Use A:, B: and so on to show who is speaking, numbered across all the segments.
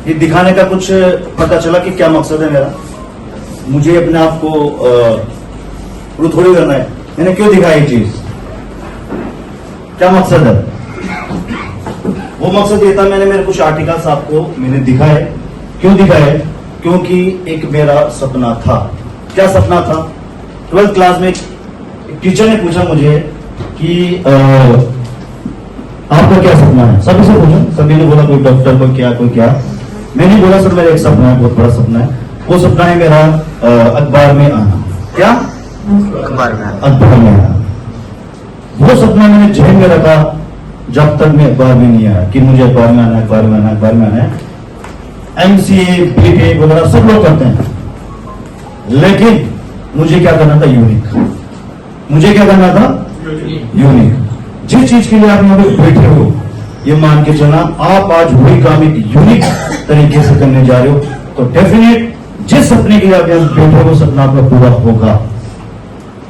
A: ये दिखाने का कुछ पता चला कि क्या मकसद है मेरा? मुझे अपने आप को प्रूव थोड़ी करना है। मैंने क्यों दिखाया ये चीज? क्या मकसद है? वो मकसद ये था, मैंने मेरे कुछ आर्टिकल्स आपको मैंने दिखाए। क्यों दिखाए? क्योंकि एक मेरा सपना था। क्या सपना था? 12th क्लास में एक टीचर ने पूछा मुझे कि आपका क्या सपना है? सभी से पूछा, सभी ने बोला कोई डॉक्टर, कोई क्या, कोई क्या। मैंने बोला सर मेरा एक सपना है, बहुत बड़ा सपना है। वो सपना है मेरा अखबार में आना। क्या? अखबार में आना। वो सपना मैंने जेब में रखा जब तक मैं अखबार में नहीं आया कि मुझे अखबार में आना, अखबार में आना, अखबार में आना है। MCA, BTech वगैरह सब लोग करते हैं, लेकिन मुझे क्या करना था? यूनिक। मुझे क्या करना था? यूनिक। जिस चीज के लिए आप यहाँ पे बैठे हो, ये मान के चलना आप आज वही काम एक यूनिक तरीके से करने जा रहे हो, तो डेफिनेट जिस सपने के लिए आप यहाँ बैठे हो वो सपना आपका पूरा होगा।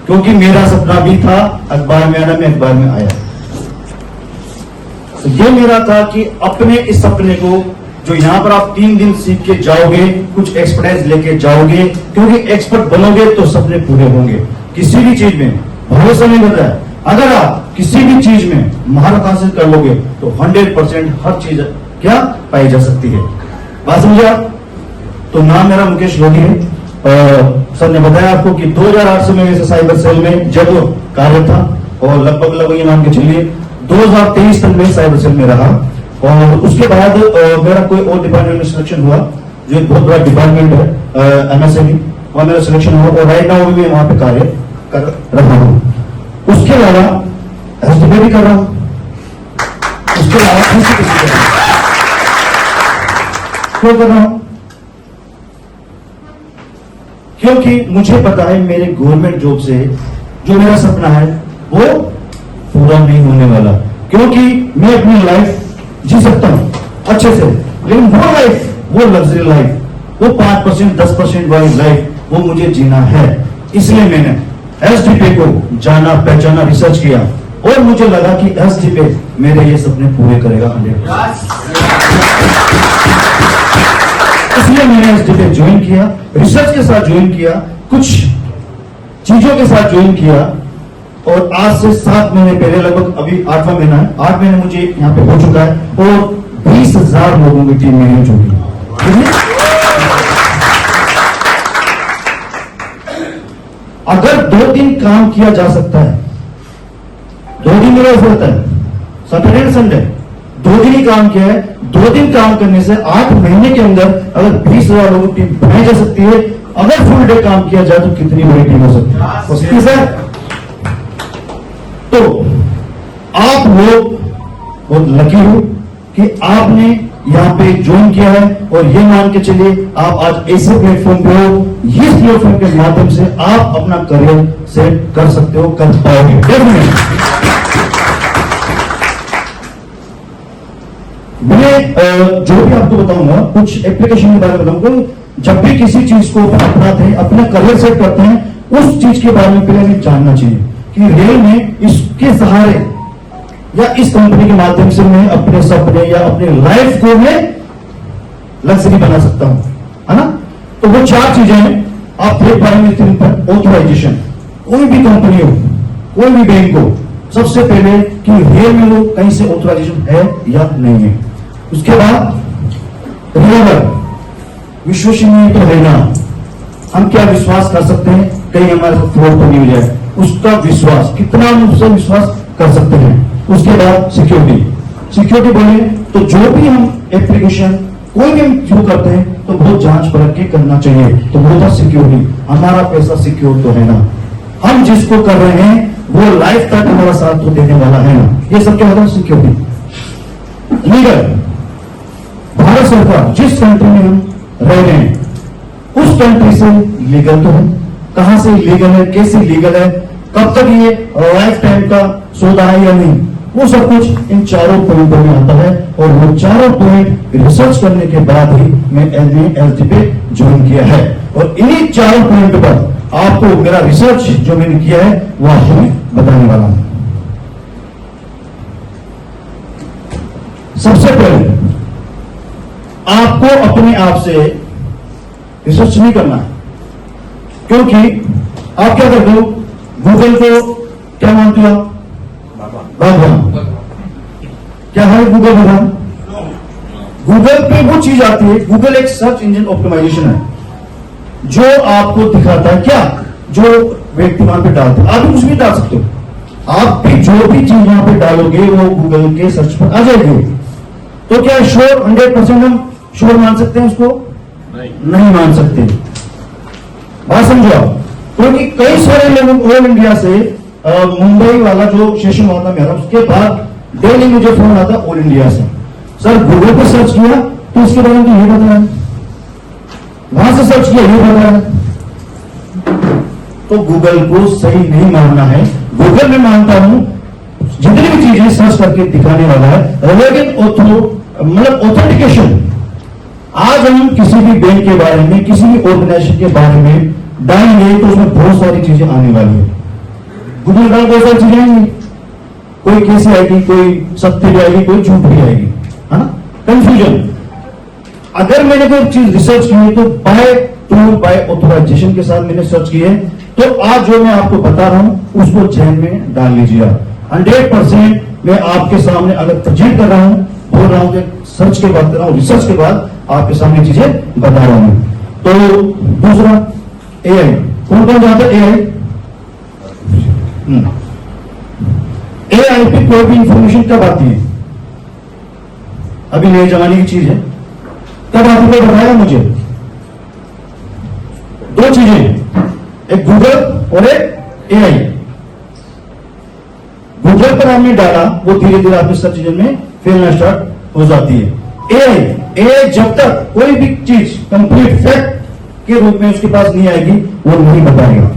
A: क्योंकि मेरा सपना भी था अखबार में आना, मैं अखबार में आया। तो ये मेरा था कि अपने इस सपने को, जो यहाँ पर आप 3 दिन सीख के जाओगे, कुछ एक्सपर्टाइज लेके जाओगे, क्योंकि एक्सपर्ट बनोगे तो सपने पूरे होंगे। किसी भी चीज में भरोसा नहीं कर रहा है, अगर आप किसी भी चीज में महारत हासिल कर लोगे तो 100% हर चीज क्या पाई जा सकती है। बात समझे आप? तो नाम मेरा मुकेश लोधी है। सर ने बताया आपको कि 2008 से मैं वैसे साइबर सेल में जब कार्य था, और लगभग ये मान के चलिए 2023 तक मैं साइबर सेल में रहा। और उसके बाद मेरा कोई और डिपार्टमेंट में सिलेक्शन हुआ, जो एक बहुत बड़ा डिपार्टमेंट है MSME, वहां मेरा सिलेक्शन हुआ, और राइट नाउ भी मैं वहां पे कार्य कर रहा हूं। उसके अलावा SDP भी कर रहा हूं, उसके अलावा क्यों कर रहा हूं? क्योंकि मुझे पता है मेरे गवर्नमेंट जॉब से जो मेरा सपना है वो पूरा नहीं होने वाला। क्योंकि मैं अपनी लाइफ जी सकता हूं अच्छे से, लेकिन वो लाइफ, वो लग्जरी लाइफ, वो 5% 10% वाली लाइफ, वो मुझे जीना है। इसलिए मैंने SDP को जाना, पहचाना, रिसर्च किया, और मुझे लगा कि SDP मेरे ये सपने पूरे करेगा 100%। इसलिए मैंने SDP ज्वाइन किया, रिसर्च के साथ ज्वाइन किया, कुछ चीजों के साथ ज्वाइन किया, और आज से 7 महीने पहले, लगभग अभी 8वां महीना है, 8 महीने मुझे यहाँ पे हो चुका है, और 20,000 लोगों की टीम मेरी हो चुकी है। अगर 2 दिन काम किया जा सकता है, 2 दिन मेरा होता है, सैटरडे एंड संडे 2 दिन ही काम किया है, 2 दिन काम करने से 8 महीने के अंदर अगर 20,000 लोगों की टीम बनाई जा सकती है, अगर फुल डे काम किया जाए तो कितनी बड़ी टीम हो सकती है सर? तो आप लोग बहुत लकी हो कि आपने यहाँ पे ज्वाइन किया है, और ये मान के चलिए आप आज ऐसे प्लेटफॉर्म पे हो, इस प्लेटफॉर्म के माध्यम से आप अपना करियर सेट कर सकते हो, कर पाओगे। मैं जो भी आपको बताऊंगा, कुछ एप्लीकेशन के बारे में बताऊंगा। जब भी किसी चीज को अपनाते हैं, अपना करियर सेट करते हैं, उस चीज के बारे में पहले हमें जानना चाहिए कि रियल में इसके सहारे या इस कंपनी के माध्यम से मैं अपने सपने या अपने लाइफ को मैं लग्जरी बना सकता हूं, है ना? तो वो 4 चीजें हैं, आप देख पाएंगे स्क्रीन पर। ऑथराइजेशन, कोई भी कंपनी हो, कोई भी बैंक हो, सबसे पहले कि रियल में वो कहीं से ऑथराइजेशन है या नहीं है। उसके बाद रियल, विश्वसनीय तो है ना, हम क्या विश्वास कर सकते हैं कहीं हमारे साथ फ्रॉड तो नहीं हो जाए, उसका विश्वास, कितना हम उससे विश्वास कर सकते हैं। उसके बाद सिक्योरिटी। सिक्योरिटी बोले तो जो भी हम एप्लीकेशन कोई भी हम शुरू करते हैं तो बहुत जांच परख के करना चाहिए। तो वो था सिक्योरिटी, हमारा पैसा सिक्योर तो है ना, हम जिसको कर रहे हैं वो लाइफ तक हमारा साथ तो देने वाला है ना, ये सब क्या होता है? सिक्योरिटी। लीगल, भारत सरकार जिस कंट्री में हम रह रहे हैं उस कंट्री से लीगल तो है, कहां से लीगल है, कैसे लीगल है, कब तक ये लाइफ टाइम का सौदा है या नहीं, वो सब कुछ इन 4 पॉइंटों में आता है। और वो 4 पॉइंट रिसर्च करने के बाद ही मैं SDP ज्वाइन किया है, और इन्हीं 4 पॉइंट पर आपको मेरा रिसर्च जो मैंने किया है वो आपको मैं बताने वाला हूं। सबसे पहले आप आपको अपने आप से रिसर्च नहीं करना है, क्योंकि आप क्या करते हो, गूगल को क्या मानते हो आप? भगवान। क्या है गूगल भगवान? गूगल पे वो चीज आती है, गूगल एक सर्च इंजन ऑप्टिमाइजेशन है जो आपको दिखाता है क्या, जो व्यक्ति वहां पे डालते हैं। आप भी कुछ भी डाल सकते हो, आप भी जो भी चीज वहां पे डालोगे वो गूगल के सर्च पर आ जाएगी। तो क्या श्योर 100% हम श्योर मान सकते हैं उसको? नहीं मान सकते। बात समझो आप, क्योंकि कई सारे लोग ऑल इंडिया से मुंबई वाला जो सेशन हुआ था मेरा, उसके बाद डेली मुझे फोन आता ऑल इंडिया से, सर गूगल पे सर्च किया तो इसके बारे में ये बताया, वहां से सर्च किया ये बताया। तो गूगल को सही नहीं मानना है। गूगल में मानता हूं जितनी भी चीजें सर्च करके दिखाने वाला है, लेकिन मतलब ऑथेंटिकेशन। आज हम किसी भी बैंक के बारे में, किसी भी ऑर्गेनाइजेशन के बारे में डालेंगे तो उसमें बहुत सारी चीजें आने वाली है। गूगल का बहुत सारी चीजें आएंगी, कोई कैसी आएगी, कोई सत्य भी आएगी, कोई झूठ भी आएगी, है ना, कंफ्यूजन। अगर मैंने कोई चीज रिसर्च की है तो बाय ऑथराइजेशन के साथ मैंने सर्च की है, तो आज जो मैं आपको बता रहा हूं उसको जहन में डाल लीजिए। 100% मैं आपके सामने अगर प्रेजेंट कर रहा हूं, बोल रहा हूं कि सर्च के बाद कर रहा हूं, रिसर्च के बाद आपके सामने चीजें बता रहा हूं। तो दूसरा एआई, कौन कौन जानता है एआई? एआई पे कोई भी इंफॉर्मेशन कब आती है? अभी नए जमाने की चीज है, कब आती है बताया मुझे? दो चीजें, एक गूगल और एक एआई। गूगल पर हमने डाला, वो धीरे धीरे आपके सर्च इंजन में फैलना स्टार्ट हो जाती है। एआई जब तक कोई भी चीज कंप्लीट फैक्ट के रूप में उसके पास नहीं आएगी, वो नहीं बताएगा।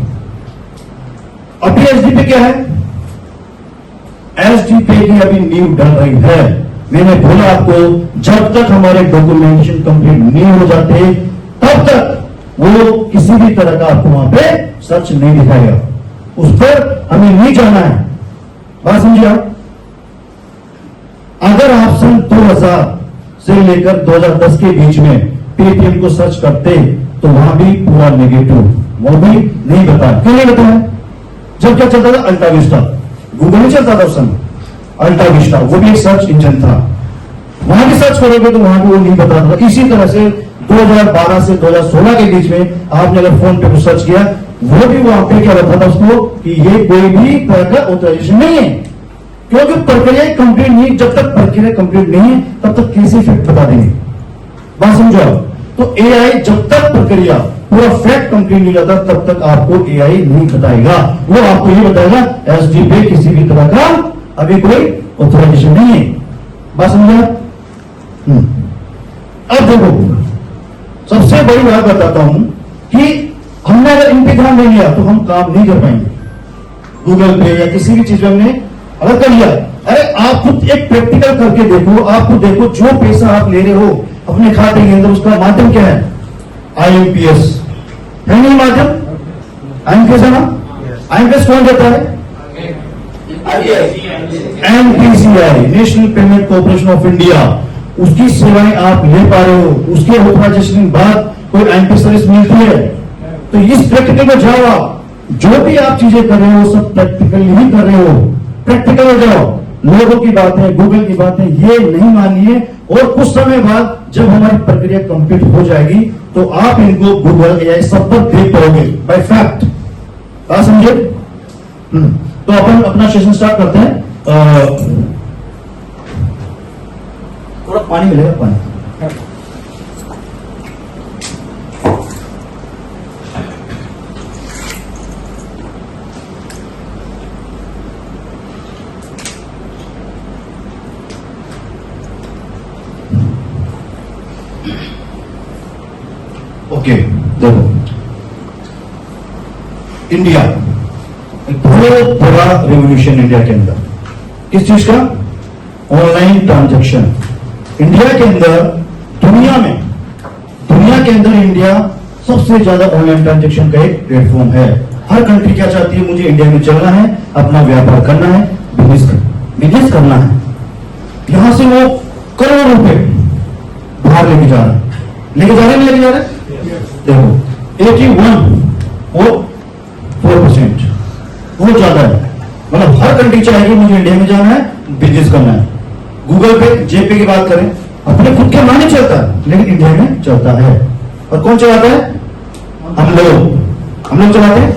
A: अभी एसडीपी क्या है? एसडीपी की अभी नींव डल रही है। मैंने बोला आपको, जब तक हमारे डॉक्यूमेंटेशन कंप्लीट नहीं हो जाते तब तक वो किसी भी तरह का आपको वहां पे सर्च नहीं दिखाएगा। उस पर हमें नहीं जाना है। बात समझिए आप? अगर आप सन 2000 से लेकर 2010 के बीच में पेटीएम को सर्च करते तो वहां भी पूरा नेगेटिव, वो भी नहीं बताया। क्यों नहीं बताया? जब क्या चलता था? अल्टा विस्टा, गूगल नहीं चलता था उस समय, अल्टा विस्टा, वो भी एक सर्च इंजन था। वहां भी सर्च करोगे तो वहां भी वो नहीं बताता था। इसी तरह से 2012 से 2016 के बीच में आपने अगर फोन पे कुछ सर्च किया, वो भी वहां पे क्या बताता उसको कि ये कोई भी तरह का ऑथराइजेशन नहीं है, क्योंकि प्रक्रिया कंप्लीट नहीं। जब तक प्रक्रिया कंप्लीट नहीं है तब तक कैसे फैक्ट बता देंगे? बात समझो आप? तो एआई जब तक प्रक्रिया पूरा फैक्ट कंप्लीट नहीं जाता तब तक आपको एआई नहीं बताएगा। वो आपको ये बताएगा एसडी पे किसी भी तरह का अभी कोई ऑथराइजेशन नहीं है। बात समझे? अब देखो, सबसे बड़ी बात बताता हूं कि हमने अगर इन पे ध्यान नहीं दिया तो हम काम नहीं कर पाएंगे। गूगल पे या किसी भी चीज में हमने अगर कर लिया, अरे आप खुद एक प्रैक्टिकल करके देखो, आप खुद देखो जो पैसा आप ले रहे हो अपने खाते के अंदर, उसका माध्यम क्या है? आईएमपीएस है नहीं माध्यम? आईएमपीएस है ना? आईएमपीएस कौन देता है? NPCI, national payment corporation of India. उसकी सेवाएं आप ले पा रहे हो, उसके ऑथराइजेशन के बाद कोई आईएमपीएस सर्विस मिलती है। तो इस प्रैक्टिकल में जाओ, आप जो भी आप चीजें कर रहे हो सब प्रैक्टिकल ही कर रहे हो। प्रैक्टिकल हो जाओ। लोगों की बात है, गूगल की बात है, ये नहीं मानिए। और कुछ समय बाद जब हमारी प्रक्रिया कंप्लीट हो जाएगी तो आप इनको गूगल या सब पर देख पाओगे बाय फैक्ट। बात समझे? तो अपन अपना सेशन स्टार्ट करते हैं। थोड़ा पानी मिलेगा, पानी। ओके, देखो इंडिया एक बहुत बड़ा रेवोल्यूशन इंडिया के अंदर। किस चीज का? Online transaction. इंडिया के अंदर, दुनिया के अंदर इंडिया सबसे ज्यादा ऑनलाइन ट्रांजैक्शन का एक प्लेटफॉर्म है। हर कंट्री क्या चाहती है? मुझे इंडिया में चलना है, अपना व्यापार करना है, बिजनेस करना है। यहां से वो करोड़ों रुपए बाहर लेके जा रहा है। लेके जा रहे हैं, लेके जा रहे हैं। देखो 81 और 4% बहुत ज्यादा है। मतलब हर कंट्री चाहेगी मुझे इंडिया में जाना है, बिजनेस करना है। गूगल पे, जेपे की बात करें, अपने खुद के माने चलता है, लेकिन इंडिया में चलता है। और कौन चलाता है? हम लोग चलाते हैं।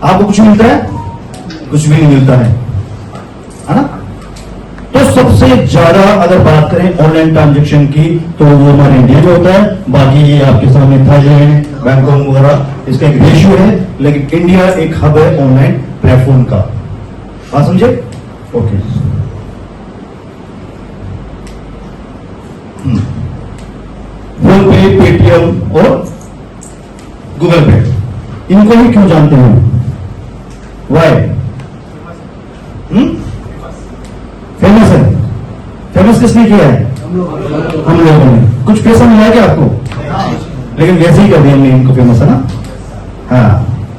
A: आपको कुछ मिलता है? कुछ भी नहीं मिलता है ना। तो सबसे ज्यादा अगर बात करें ऑनलाइन ट्रांजेक्शन की तो वो हमारे इंडिया में होता है। बाकी ये आपके सामने थाईलैंड, बैंकॉक वगैरह, इसका एक रेशियो है, लेकिन इंडिया एक हब है ऑनलाइन प्लेटफॉर्म का। बात समझे? ओके। फोन पे, पेटीएम और गूगल पे, इनको भी क्यों जानते हैं? वाई? फेमस है। फेमस किसने किया है? हम लोगों ने। कुछ पैसा मिला क्या आपको? लेकिन वैसे ही कर दिया हमने इनको फेमस, है ना। हाँ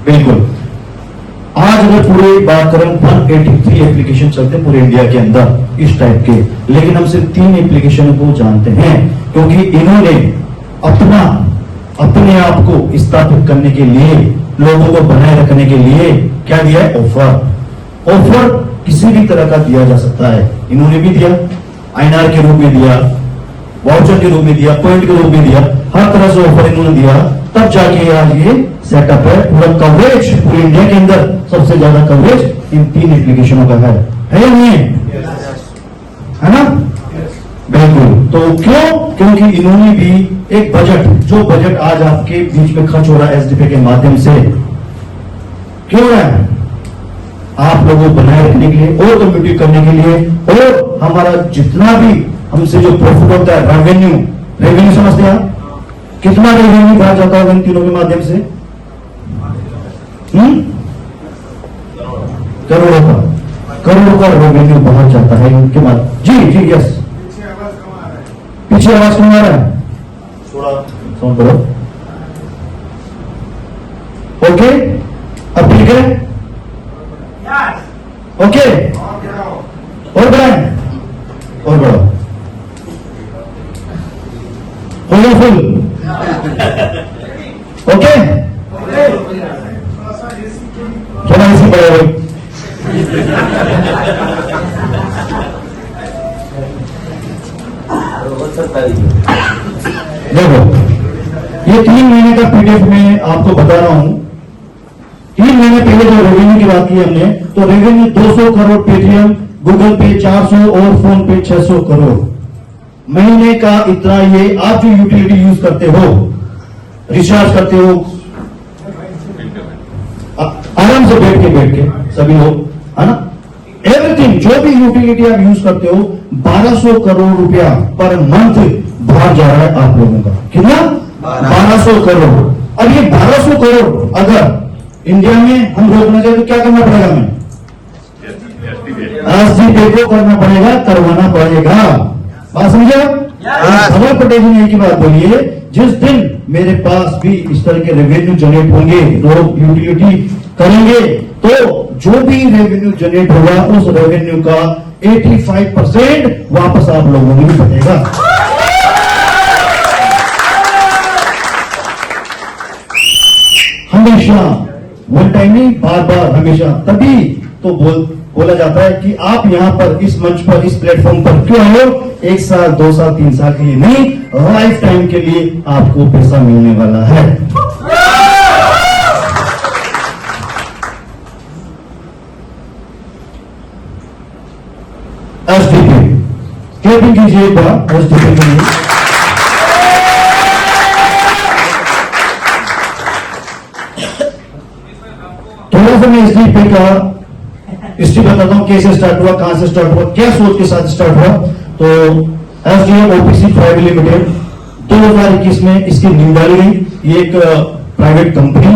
A: बिल्कुल। आज अगर पूरी बात करें 183 एप्लीकेशन चलते हैं पूरे इंडिया के अंदर इस टाइप के, लेकिन हम सिर्फ 3 एप्लीकेशन को जानते हैं, क्योंकि इन्होंने अपने आप को स्थापित करने के लिए, लोगों को बनाए रखने के लिए क्या दिया है? ऑफर किसी भी तरह का दिया जा सकता है। इन्होंने भी दिया, INR के रूप में दिया, वाउचर के रूप में दिया, पॉइंट के रूप में दिया, हर तरह से ऑफर इन्होंने दिया। तब जाके आज ये सेटअप है। पूरा कवरेज पूरे इंडिया के अंदर सबसे ज्यादा कवरेज इन 3 एप्लीकेशनों का है या नहीं है ना? बिल्कुल। तो क्यों? क्योंकि इन्होंने भी एक बजट, जो बजट आज आपके बीच में खर्च हो रहा है एसडीपी के माध्यम से, क्यों हो रहा है? आप लोगों को बनाए रखने के लिए और कम्युनिटी करने के लिए, और हमारा जितना भी हमसे जो प्रॉफिट होता है, रेवेन्यू समझते हैं आप? कितना रेवेन्यू कहा जाता है इन तीनों के माध्यम से? करोड़ों का रेवेन्यू बहुत जाता है इनके बाद। जी यस। पीछे आवाज कौन आ रहा है? थोड़ा साउंड करो। ओके, अब ठीक है? ओके, और बढ़ाएं, और बढ़ाओ, फुल। ओके, थोड़ा इसी बढ़ाओ। देखो, ये 3 महीने का पीडीएफ में आपको बता रहा हूं। 3 महीने पहले जो रेवेन्यू की बात की हमने, तो रेवेन्यू 200 करोड़ पेटीएम, गूगल पे 400 और फोन पे 600 करोड़ महीने का। इतना ये आप जो यूटिलिटी यूज करते हो, रिचार्ज करते हो, आराम से बैठ के सभी लोग, है ना, एवरीथिंग जो भी यूटिलिटी आप यूज करते हो, 1200 करोड़ रुपया पर मंथ बाहर जा रहा है आप लोगों का। कितना? 1200 करोड़। अब ये 1200 करोड़ अगर इंडिया में हम रोकना चाहे तो क्या करना पड़ेगा? हमें एसडीपी को करना पड़ेगा, करवाना पड़ेगा। बात समझे? धवल पटेल जी ने एक ही बात बोली है, जिस दिन मेरे पास भी इस तरह के रेवेन्यू जनरेट होंगे, लोग यूटिलिटी करेंगे, तो जो भी रेवेन्यू जनरेट होगा उस रेवेन्यू का 85% वापस आप लोगों में भी बचेगा। हमेशा, वन टाइम नहीं, बार बार, हमेशा। तभी तो बोला जाता है कि आप यहां पर इस मंच पर, इस प्लेटफॉर्म पर क्यों आए हो? 1 साल, 2 साल, 3 साल के लिए नहीं, लाइफ टाइम के लिए आपको पैसा मिलने वाला है। एसडीपी क्लैपिंग कीजिए एक बार एसडीपी के लिए। थोड़ा सा मैं एसडीपी का हिस्ट्री बताता हूं, कैसे स्टार्ट हुआ, कहां से स्टार्ट हुआ, क्या सोच के साथ स्टार्ट हुआ। तो एसडीएम ओपीसी प्राइवेट लिमिटेड 2021 में इसकी नींव डाली गई। ये एक प्राइवेट कंपनी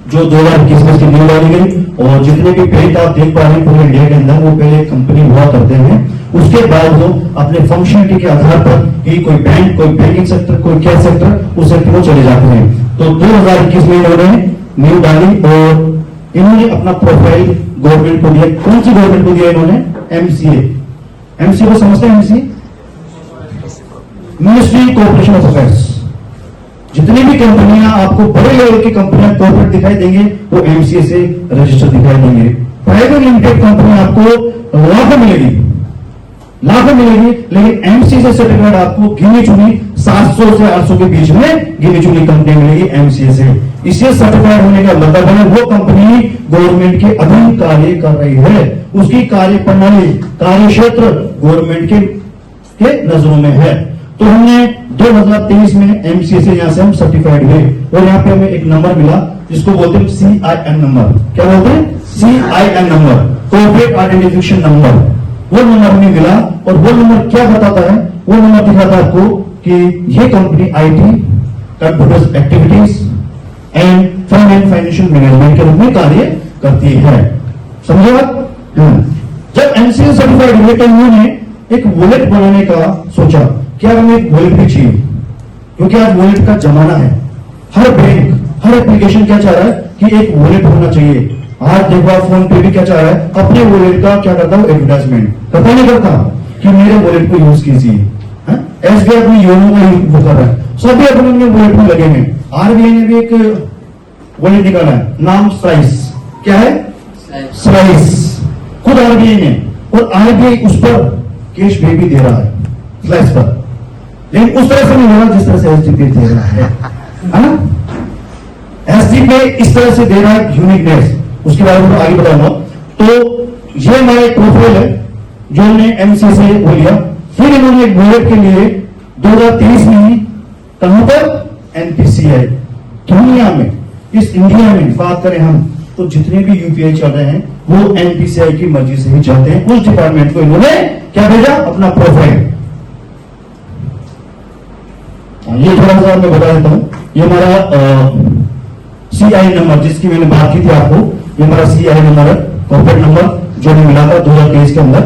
A: जो 2021 में इसकी नींव डाली गई, और जितने भी बैंक आप देख पा रहे हैं पूरे इंडिया के अंदर, वो पहले कंपनी हुआ करते हैं। उसके बाद वो अपने फंक्शनलिटी के आधार पर कि कोई बैंक, कोई बैंकिंग सेक्टर, कोई क्या सेक्टर, उस सेक्टर को चले जाते हैं। तो 2021 में इन्होंने नींव डाली और इन्होंने अपना प्रोफाइल गवर्नमेंट को दिया। कौन सी गवर्नमेंट को दिया इन्होंने? एमसीए को समझते हैं? MCA, ministry corporation of affairs, जितनी भी कंपनियां आपको बड़े लेवल की कंपनियां कॉर्पोरेट दिखाई देंगे वो एमसीए से रजिस्टर दिखाई देंगे। प्राइवेट लिमिटेड कंपनी आपको लाखों मिलेगी, लेकिन एमसीए से सर्टिफाइड आपको गिनी चुनी 700 से 800 के बीच में गिनी चुनी कंपनी मिलेगी एमसीए से। इससे सर्टिफाइड होने का मतलब है वो कंपनी गवर्नमेंट के अधीन कार्य कर रही है, उसकी कार्य प्रणाली कार्य क्षेत्र गवर्नमेंट के नजरों में है। तो हमने 2023 में एमसीए से यहां से हम सर्टिफाइड हुए और यहां पे हमें एक नंबर मिला जिसको बोलते हैं CIN नंबर। क्या बोलते हैं? CIN number, corporate identification number. वो नंबर हमें मिला और वो नंबर क्या बताता है? वो नंबर दिखाता है आपको कि ये company IT, computer activities end fund and financial management के रूप में कार्य करती है। समझे बात? जब एमसीए सर्टिफाइड हुए तो उन्होंने एक वॉलेट बनाने का सोचा, क्या हमें एक वॉलेट भी चाहिए, क्योंकि आज वॉलेट का जमाना है। हर बैंक, हर एप्लीकेशन क्या चाह रहा है कि एक वॉलेट होना चाहिए। आज देखो आप फोन पे भी क्या चाह रहा है, अपने वॉलेट का क्या करता हूं एडवर्टाइजमेंट करता नहीं करता कि मेरे वॉलेट को यूज कीजिए। एसबीआई अपनी योनो का वो कर रहा है, सभी अपने वॉलेट में लगे हैं। आरबीआई ने भी एक वॉलेट निकाला है, नाम स्लाइस। क्या है? स्लाइस, खुद आरबीआई ने, और आरबीआई उस पर कैश भी दे रहा है स्लाइस पर, लेकिन उस तरह से नहीं हो रहा जिस तरह से एसडी पे दे रहा है ना। एसडी पे इस तरह से दे रहा है यूनिकनेस, उसके बारे में आगे बताऊंगा। तो ये हमारा एक प्रोफाइल है जो हमने एमसीए से वो लिया। फिर इन्होंने एक वॉलेट के लिए 2023 में कहां पर? एनपीसीआई। दुनिया में, इस इंडिया में बात करें हम तो जितने भी यूपीआई चल रहे हैं वो एनपीसीआई की मर्जी से ही चलते हैं। उस डिपार्टमेंट को इन्होंने क्या भेजा? अपना प्रोफाइल। ये थोड़ा सा मैं बता देता हूं, ये हमारा CIN नंबर जिसकी मैंने बात की थी आपको, ये हमारा CIN नंबर है, कॉर्पोरेट नंबर जो हमें मिला था 2023 के अंदर,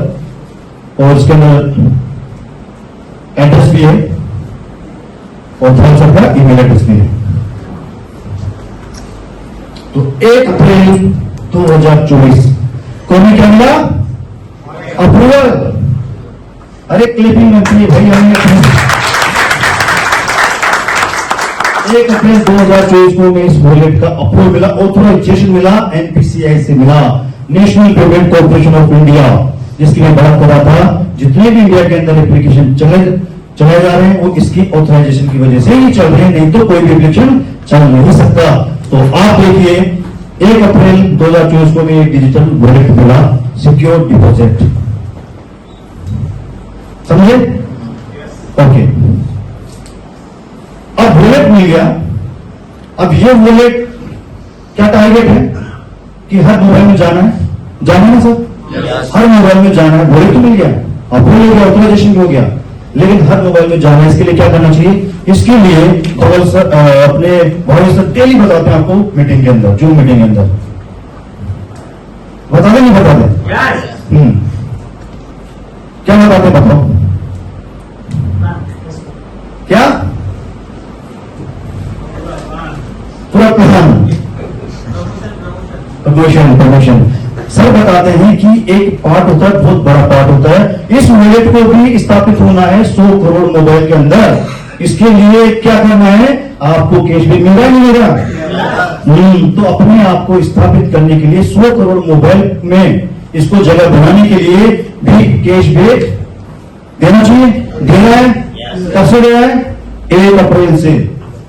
A: और इसके अंदर एड्रेस भी है और थोड़ा सा का ईमेल एड्रेस भी है। तो 1 अप्रैल 2024 को हमें क्या मिला? अप्रूवल। अरे क्लिपिंग बनती है भाई, हमें 1 अप्रैल 2024 को में इस वॉलेट का अप्रूवल मिला, ऑथराइजेशन मिला, एनपीसीआई से मिला, national payment corporation of India, जिसकी मैं बात कर रहा था। जितने भी इंडिया के अंदर एप्लीकेशन चलाए जा रहे हैं वो इसकी ऑथराइजेशन की वजह से ही चल रहे हैं, नहीं तो कोई भी एप्लीकेशन चल नहीं सकता। तो आप देखिए 1 अप्रैल 2024 को में एक डिजिटल वॉलेट मिला, सिक्योर डिपॉजिट। समझे? ओके, अब वॉलेट मिल गया। अब ये वॉलेट क्या टारगेट है कि हर मोबाइल में जाना है ना सर? हर मोबाइल में जाना है। वॉलेट तो मिल गया, अप्रूवल हो गया, ऑथराइजेशन हो गया, लेकिन हर मोबाइल में जाना है। इसके लिए क्या करना चाहिए? इसके लिए धवल सर अपने भाई सर डेली बताते हैं आपको मीटिंग के अंदर, जूम मीटिंग के अंदर बताते नहीं बताते? क्या बताते बताओ? क्या पूरा प्रमोशन सर बताते हैं कि एक पार्ट होता है, बहुत बड़ा पार्ट होता है। इस वॉलेट को भी स्थापित होना है 100 करोड़ मोबाइल के अंदर। इसके लिए क्या करना है? आपको कैशबैक मिल रहा है, नहीं मिल रहा? तो अपने आप को स्थापित करने के लिए 100 करोड़ मोबाइल में इसको जगह बनाने के लिए भी कैशबैक देना चाहिए। दे रहा है। कब से दे रहा है? 1 अप्रैल से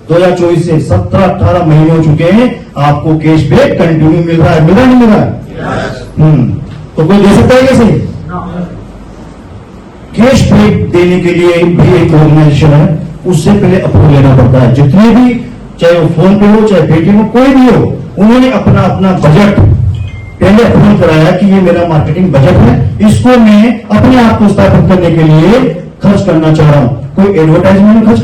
A: 2024 से 17-18 महीने हो चुके हैं, आपको कैशबैक कंटिन्यू मिल रहा है। मिल रहा नहीं मिल रहा है? तो कोई दे सकता है कैसे? कैशबैक देने के लिए भी एक ऑर्गेनाइजेशन है, उससे पहले अप्रूवल लेना पड़ता है। जितने भी, चाहे वो फोन पे हो, चाहे पेटीएम हो, कोई भी हो, उन्होंने अपना अपना बजट पहले अप्रूव कराया कि ये मेरा मार्केटिंग बजट है, इसको मैं अपने आप को स्थापित करने के लिए खर्च करना चाह रहा हूं। कोई एडवर्टाइजमेंट खर्च